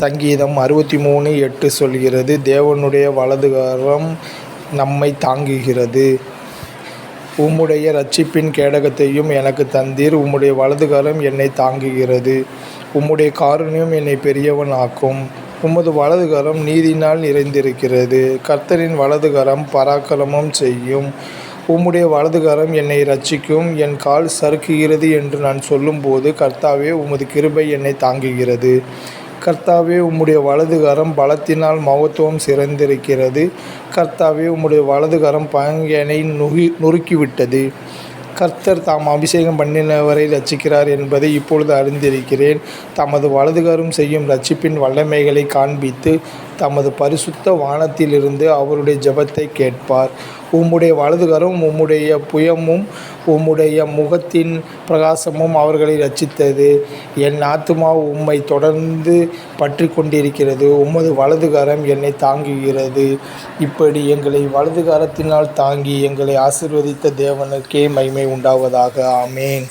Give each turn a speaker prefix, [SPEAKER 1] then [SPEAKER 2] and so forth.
[SPEAKER 1] சங்கீதம் 63:8 சொல்கிறது, தேவனுடைய வலதுகரம் நம்மை தாங்குகிறது. உம்முடைய இரட்சிப்பின் கேடகத்தையும் எனக்கு தந்தீர். உம்முடைய வலதுகரம் என்னை தாங்குகிறது. உம்முடைய காருண்யம் என்னை பெரியவன் ஆக்கும். உமது வலதுகரம் நீதியினால் நிறைந்திருக்கிறது. கர்த்தரின் வலதுகரம் பராக்கிரமம் செய்யும். உம்முடைய வலதுகரம் என்னை இரட்சிக்கும். என் கால் சறுக்குகிறது என்று நான் சொல்லும்போது, கர்த்தாவே, உமது கிருபை என்னை தாங்குகிறது. கர்த்தாவே, உம்முடைய வலதுகரம் பலத்தினால் மகத்துவம் சிறந்திருக்கிறது. கர்த்தாவே, உம்முடைய வலதுகரம் பகைஞனை நொறுக்கிவிட்டது. கர்த்தர் தாம் அபிஷேகம் பண்ணினவரை இரட்சிக்கிறார் என்பதை இப்பொழுது அறிந்திருக்கிறேன். தமது வலதுகரம் செய்யும் இரட்சிப்பின் வல்லமைகளை காண்பித்து தமது பரிசுத்த வானத்திலிருந்து அவருடைய ஜெபத்தை கேட்பார். உம்முடைய வலதுகரம் உம்முடைய புயமும் உம்முடைய முகத்தின் பிரகாசமும் அவர்களை இரட்சித்தது. என் ஆத்துமா உம்மை தொடர்ந்து பற்றி கொண்டிருக்கிறது. உமது வலதுகரம் என்னை தாங்குகிறது. இப்படி எங்களை வலதுகரத்தினால் தாங்கி எங்களை ஆசீர்வதித்த தேவனுக்கே மகிமை உண்டாவதாக. ஆமேன்.